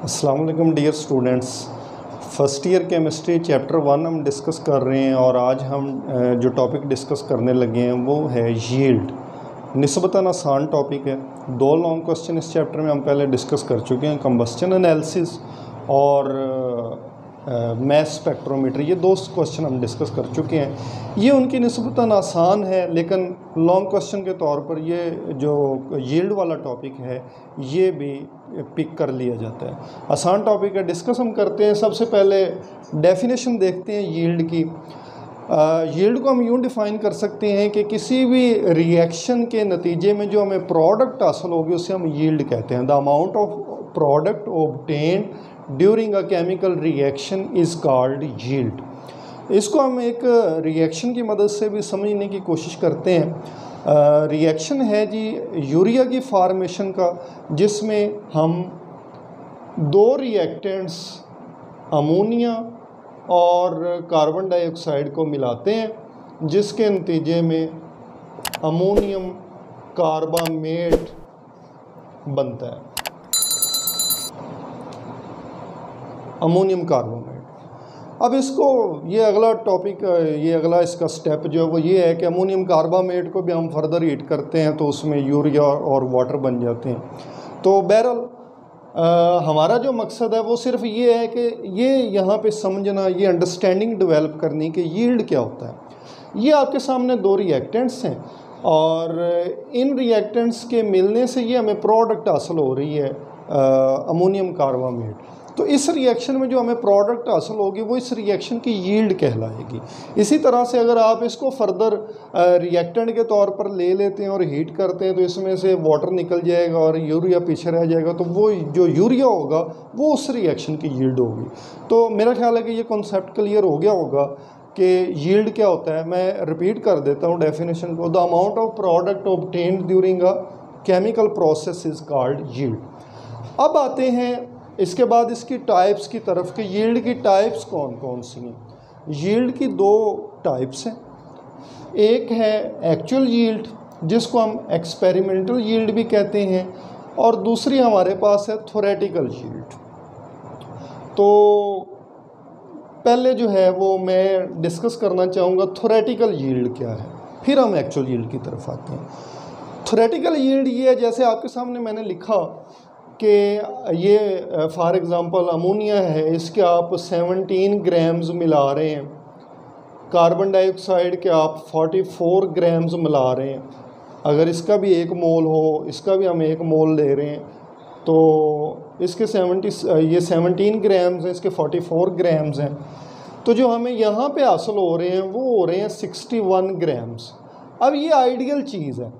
अस्सलाम वालेकुम dear students. First year chemistry chapter 1 हम डिस्कस कर रहे हैं और आज हम जो टॉपिक डिस्कस करने लगे हैं वो है यील्ड। निस्बतन आसान टॉपिक है। 2 लॉन्ग क्वेश्चन इस चैप्टर में हम पहले डिस्कस कर चुके हैं, कंबस्शन एनालिसिस और मैस स्पेक्ट्रोमीटर। ये 2 क्वेश्चन हम डिस्कस कर चुके हैं। ये उनकी निस्बतन आसान है, लेकिन लॉन्ग क्वेश्चन के तौर पर ये जो यील्ड वाला टॉपिक है ये भी पिक कर लिया जाता है। आसान टॉपिक है, डिस्कस हम करते हैं। सबसे पहले डेफिनेशन देखते हैं यील्ड की। यील्ड को हम यूँ डिफ़ाइन कर सकते हैं कि किसी भी रिएक्शन के नतीजे में जो हमें प्रोडक्ट हासिल होगी उसे हम यील्ड कहते हैं। The amount of product obtained during a chemical reaction is called yield. इसको हम एक रिएक्शन की मदद से भी समझने की कोशिश करते हैं। रिएक्शन है जी यूरिया की फार्मेशन का, जिसमें हम 2 रिएक्टेंट्स अमोनिया और कार्बन डाइऑक्साइड को मिलाते हैं, जिसके नतीजे में अमोनियम कार्बामेट बनता है। Ammonium carbamate. अब इसको ये अगला टॉपिक, ये अगला इसका स्टेप जो है वो ये है कि अमोनियम कार्बामेट को भी हम फर्दर हीट करते हैं तो उसमें यूरिया और वाटर बन जाते हैं। तो बहरहाल हमारा जो मकसद है वो सिर्फ ये है कि ये यहाँ पे समझना, ये अंडरस्टैंडिंग डेवलप करनी कि यील्ड क्या होता है। ये आपके सामने 2 रिएक्टेंट्स हैं और इन रिएक्टेंट्स के मिलने से ये हमें प्रोडक्ट हासिल हो रही है अमोनियम कार्बामेट। तो इस रिएक्शन में जो हमें प्रोडक्ट हासिल होगी वो इस रिएक्शन की यील्ड कहलाएगी। इसी तरह से अगर आप इसको फर्दर रिएक्टेंट के तौर पर ले लेते हैं और हीट करते हैं तो इसमें से वाटर निकल जाएगा और यूरिया पीछे रह जाएगा, तो वो जो यूरिया होगा वो उस रिएक्शन की यील्ड होगी। तो मेरा ख्याल है कि ये कॉन्सेप्ट क्लियर हो गया होगा कि यील्ड क्या होता है। मैं रिपीट कर देता हूँ डेफिनेशन को। The amount of product obtained during a chemical process is called yield. अब आते हैं इसके बाद इसकी टाइप्स की तरफ कि यील्ड की टाइप्स कौन कौन सी हैं। यील्ड की 2 टाइप्स हैं। एक है एक्चुअल यील्ड, जिसको हम एक्सपेरिमेंटल यील्ड भी कहते हैं, और दूसरी हमारे पास है थ्योरेटिकल यील्ड। तो पहले जो है वो मैं डिस्कस करना चाहूँगा थ्योरेटिकल यील्ड क्या है, फिर हम एक्चुअल यील्ड की तरफ आते हैं। थ्योरेटिकल यील्ड ये है, जैसे आपके सामने मैंने लिखा कि ये फॉर एग्ज़ाम्पल अमोनिया है, इसके आप 17 ग्राम्स मिला रहे हैं। कार्बन डाइऑक्साइड के आप 44 ग्राम्स मिला रहे हैं। अगर इसका भी 1 मोल हो, इसका भी हम 1 मोल ले रहे हैं, तो इसके 17 ग्राम्स हैं, इसके 44 ग्राम्स हैं। तो जो हमें यहाँ पे हासिल हो रहे हैं वो हो रहे हैं 61 ग्राम्स। अब ये आइडियल चीज़ है,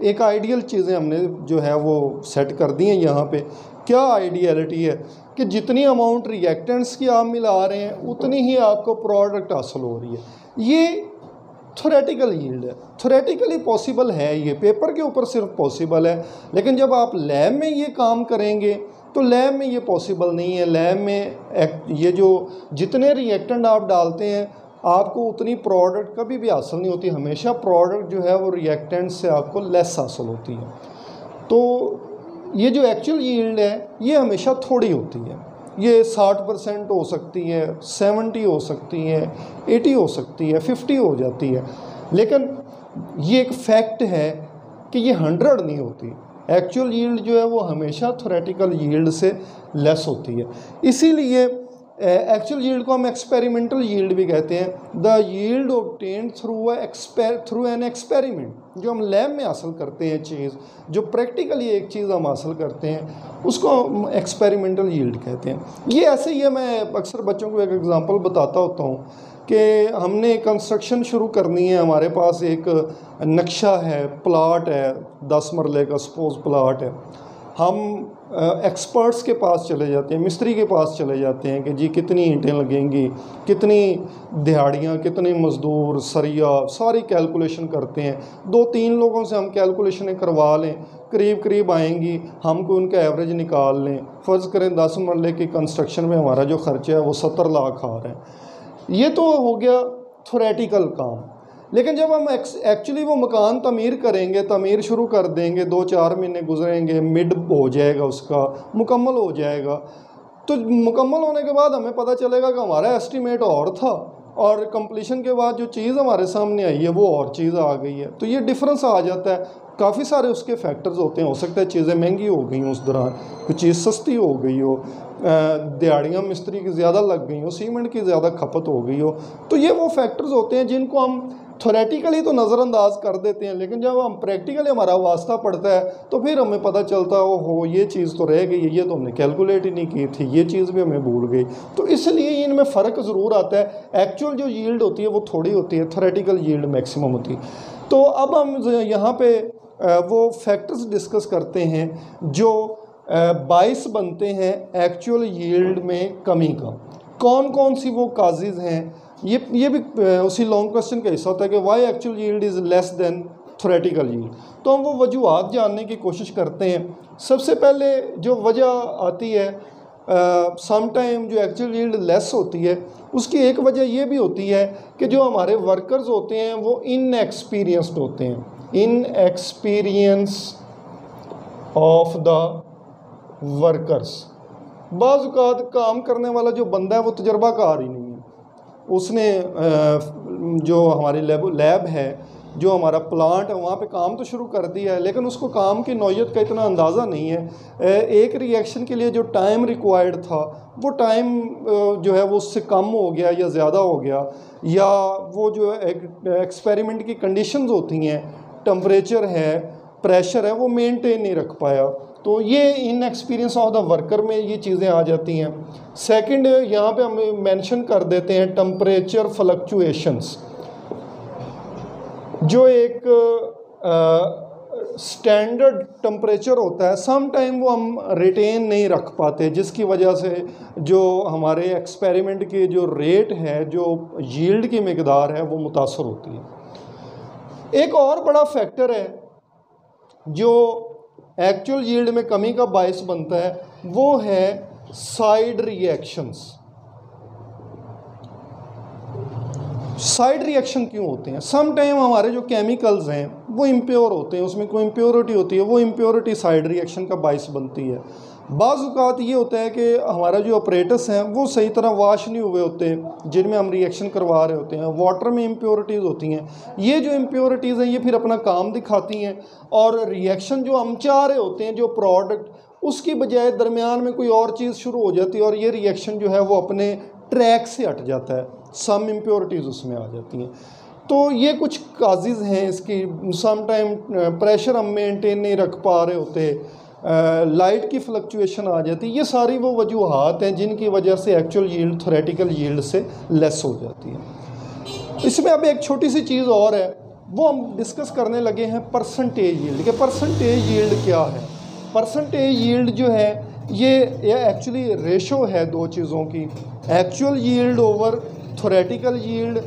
एक आइडियल चीज़ें हमने जो है वो सेट कर दी हैं यहाँ पे। क्या आइडियलिटी है कि जितनी अमाउंट रिएक्टेंट्स की आप मिला रहे हैं उतनी ही आपको प्रोडक्ट हासिल हो रही है। ये थ्योरेटिकल यील्ड है। थ्योरेटिकली पॉसिबल है, ये पेपर के ऊपर सिर्फ पॉसिबल है, लेकिन जब आप लैब में ये काम करेंगे तो लैब में ये पॉसिबल नहीं है। लैब में ये जो जितने रिएक्टेंट आप डालते हैं आपको उतनी प्रोडक्ट कभी भी हासिल नहीं होती। हमेशा प्रोडक्ट जो है वो रिएक्टेंट से आपको लेस हासिल होती है। तो ये जो एक्चुअल यील्ड है ये हमेशा थोड़ी होती है। ये 60% हो सकती है, 70 हो सकती है, 80 हो सकती है, 50 हो जाती है, लेकिन ये एक फैक्ट है कि ये 100 नहीं होती। एक्चुअल यील्ड जो है वो हमेशा थ्योरेटिकल यील्ड से लेस होती है। इसीलिए एक्चुअल यील्ड को हम एक्सपेरिमेंटल यील्ड भी कहते हैं। The yield obtained through an experiment, जो हम लैब में हासिल करते हैं चीज़, जो प्रैक्टिकली एक चीज़ हम हासिल करते हैं उसको हम एक्सपेरिमेंटल यील्ड कहते हैं। ये ऐसे ही है, मैं अक्सर बच्चों को एक एग्जांपल बताता होता हूँ कि हमने कंस्ट्रक्शन शुरू करनी है, हमारे पास एक नक्शा है, प्लाट है, 10 मरले का सपोज प्लाट है। हम एक्सपर्ट्स के पास चले जाते हैं, मिस्त्री के पास चले जाते हैं कि जी कितनी ईंटें लगेंगी, कितनी दिहाड़ियाँ, कितने मज़दूर, सरिया, सारी कैलकुलेशन करते हैं। 2-3 लोगों से हम कैलकुलेशनें करवा लें, करीब करीब आएंगी, हमको उनका एवरेज निकाल लें। फ़र्ज़ करें 10 मरले की कंस्ट्रक्शन में हमारा जो ख़र्चा है वो 70 लाख आ रहा है। ये तो हो गया थ्योरेटिकल काम। लेकिन जब हम एक्चुअली वो मकान तमीर करेंगे, तमीर शुरू कर देंगे, 2-4 महीने गुजरेंगे, मिड हो जाएगा, उसका मुकम्मल हो जाएगा, तो मुकम्मल होने के बाद हमें पता चलेगा कि हमारा एस्टीमेट और था और कंप्लीशन के बाद जो चीज़ हमारे सामने आई है वो और चीज़ आ गई है। तो ये डिफरेंस आ जाता है। काफ़ी सारे उसके फैक्टर्स होते हैं। हो सकता है चीज़ें महंगी हो गई हों उस दौरान, कोई चीज़ सस्ती हो गई हो, दिहाड़ियाँ मिस्त्री की ज़्यादा लग गई हो, सीमेंट की ज़्यादा खपत हो गई हो। तो ये वो फैक्टर्स होते हैं जिनको हम थ्योरेटिकली तो नज़रअंदाज कर देते हैं, लेकिन जब हम प्रैक्टिकली हमारा वास्ता पड़ता है तो फिर हमें पता चलता है ओहो ये चीज़ तो रह गई है, ये तो हमने कैलकुलेट ही नहीं की थी, ये चीज़ भी हमें भूल गई। तो इसलिए इनमें फ़र्क ज़रूर आता है। एक्चुअल जो यील्ड होती है वो थोड़ी होती है, थ्योरेटिकल यील्ड मैक्सिमम होती है। तो अब हम यहाँ पे वो फैक्टर्स डिस्कस करते हैं जो बाइस बनते हैं एक्चुअल यील्ड में कमी का। कौन कौन सी वो काजेज़ हैं, ये भी उसी लॉन्ग क्वेश्चन का हिस्सा होता है कि why actual yield is less than theoretical yield. तो हम वो वजूहात जानने की कोशिश करते हैं। सबसे पहले जो वजह आती है सम टाइम जो एक्चुअल यील्ड लेस होती है, उसकी एक वजह ये भी होती है कि जो हमारे वर्कर्स होते हैं वो इनएक्सपीरियंस्ड होते हैं, इनएक्सपीरियंस ऑफ द वर्कर्स। बाज़ औक़ात काम करने वाला जो बंदा है वो तजर्बाकार ही नहीं है, उसने जो हमारी लैब है, जो हमारा प्लांट है, वहाँ पे काम तो शुरू कर दिया है, लेकिन उसको काम की नौयत का इतना अंदाज़ा नहीं है। एक रिएक्शन के लिए जो टाइम रिक्वायर्ड था वो टाइम जो है वो उससे कम हो गया या ज़्यादा हो गया, या वो जो एक्सपेरिमेंट की कंडीशंस होती हैं, टेम्परेचर है, प्रेशर है, वो मेंटेन नहीं रख पाया। तो ये इनएक्सपीरियंस ऑफ द वर्कर में ये चीज़ें आ जाती हैं। सेकंड यहाँ पे हम मेंशन कर देते हैं टेम्परेचर फ्लक्चुएशंस, जो एक स्टैंडर्ड टेम्परेचर होता है, सम टाइम वो हम रिटेन नहीं रख पाते, जिसकी वजह से जो हमारे एक्सपेरिमेंट की जो रेट है, जो यील्ड की मकदार है, वो मुतासर होती है। एक और बड़ा फैक्टर है जो एक्चुअल यील्ड में कमी का बायस बनता है, वो है साइड रिएक्शंस। साइड रिएक्शन क्यों होते हैं? सम टाइम हमारे जो केमिकल्स हैं वो इम्प्योर होते हैं, उसमें कोई इम्प्योरिटी होती है, वो इम्प्योरिटी साइड रिएक्शन का बायस बनती है। बाज़ औक़ात ये होता है कि हमारा जो ऑपरेटर्स हैं वो सही तरह वाश नहीं हुए होते जिनमें हम रिएक्शन करवा रहे होते हैं, वाटर में इम्प्योरिटीज़ होती हैं। ये जो इम्प्योरिटीज़ हैं ये फिर अपना काम दिखाती हैं, और रिएक्शन जो हम चाह रहे होते हैं, जो प्रोडक्ट, उसकी बजाय दरमियान में कोई और चीज़ शुरू हो जाती है और ये रिएक्शन जो है वो अपने ट्रैक से हट जाता है, सम इम्प्योरिटीज़ उसमें आ जाती हैं। तो ये कुछ काजेज़ हैं इसकी। सम टाइम प्रेशर हम मेंटेन नहीं रख पा रहे होते, लाइट की फ्लक्चुएशन आ जाती है। ये सारी वो वजूहात हैं जिनकी वजह से एक्चुअल यील्ड थ्योरेटिकल यील्ड से लेस हो जाती है। इसमें अब एक छोटी सी चीज़ और है, वो हम डिस्कस करने लगे हैं परसेंटेज यील्ड के। परसेंटेज यील्ड क्या है? परसेंटेज यील्ड जो है ये एक्चुअली रेशो है दो चीज़ों की, actual yield over theoretical yield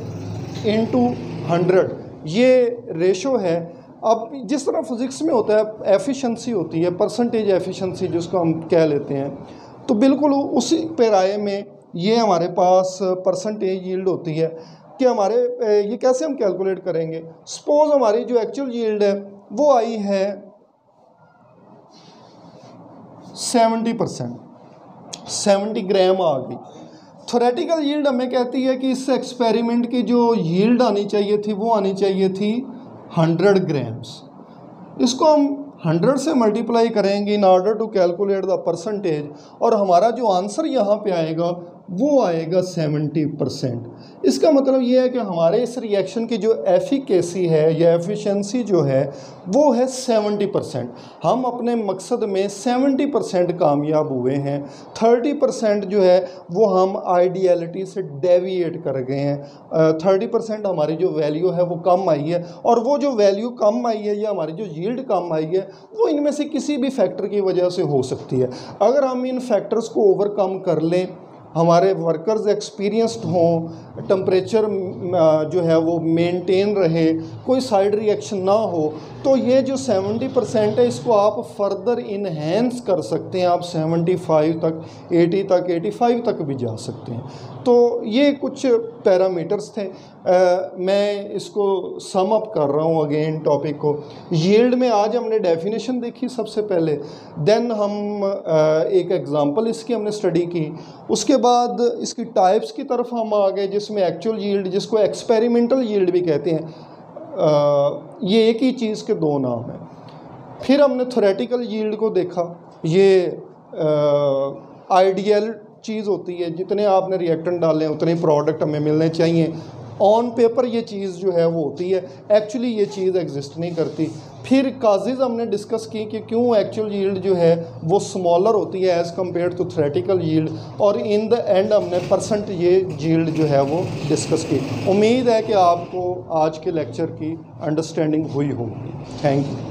into 100, ये रेशो है। अब जिस तरह फिज़िक्स में होता है एफिशिएंसी होती है, परसेंटेज एफिशिएंसी जिसको हम कह लेते हैं, तो बिल्कुल उसी पैराए में ये हमारे पास परसेंटेज यील्ड होती है कि हमारे ये कैसे हम कैलकुलेट करेंगे। सपोज़ हमारी जो एक्चुअल यील्ड है वो आई है 70%, 70 ग्राम आ गई। थ्योरेटिकल यील्ड हमें कहती है कि इस एक्सपेरिमेंट की जो यील्ड आनी चाहिए थी वो आनी चाहिए थी 100 ग्राम्स। इसको हम 100 से मल्टीप्लाई करेंगे in order to calculate the percentage, और हमारा जो आंसर यहाँ पे आएगा वो आएगा 70%। इसका मतलब ये है कि हमारे इस रिएक्शन की जो एफिकेसी है या एफिशिएंसी जो है वो है 70%। हम अपने मकसद में 70% कामयाब हुए हैं, 30% जो है वो हम आइडियलिटी से डेविएट कर गए हैं। 30% हमारी जो वैल्यू है वो कम आई है, और वो जो वैल्यू कम आई है या हमारी जो यील्ड कम आई है वो इनमें से किसी भी फैक्टर की वजह से हो सकती है। अगर हम इन फैक्टर्स को ओवरकम कर लें, हमारे वर्कर्स एक्सपीरियंस्ड हों, टेम्परेचर जो है वो मेंटेन रहे, कोई साइड रिएक्शन ना हो, तो ये जो 70% है इसको आप फर्दर इन्हेंस कर सकते हैं। आप 75 तक, 80 तक, 85 तक भी जा सकते हैं। तो ये कुछ पैरामीटर्स थे। मैं इसको सम अप कर रहा हूँ अगेन टॉपिक को। यील्ड में आज हमने डेफिनेशन देखी सबसे पहले, देन हम एक एग्जांपल इसकी हमने स्टडी की, उसके बाद इसकी टाइप्स की तरफ हम आ गए जिसमें एक्चुअल यील्ड, जिसको एक्सपेरिमेंटल यील्ड भी कहते हैं, ये एक ही चीज़ के दो नाम हैं। फिर हमने थ्योरेटिकल यील्ड को देखा, ये आइडियल चीज़ होती है, जितने आपने रिएक्टेंट डाले हैं उतने प्रोडक्ट हमें मिलने चाहिए। ऑन पेपर ये चीज़ जो है वो होती है, एक्चुअली ये चीज़ एग्जिस्ट नहीं करती। फिर काजेज़ हमने डिस्कस की कि क्यों एक्चुअल यील्ड जो है वो स्मॉलर होती है as compared to theoretical yield, और इन द एंड हमने परसेंट ये यील्ड जो है वो डिस्कस की। उम्मीद है कि आपको आज के लेक्चर की अंडरस्टैंडिंग हुई होगी। Thank you.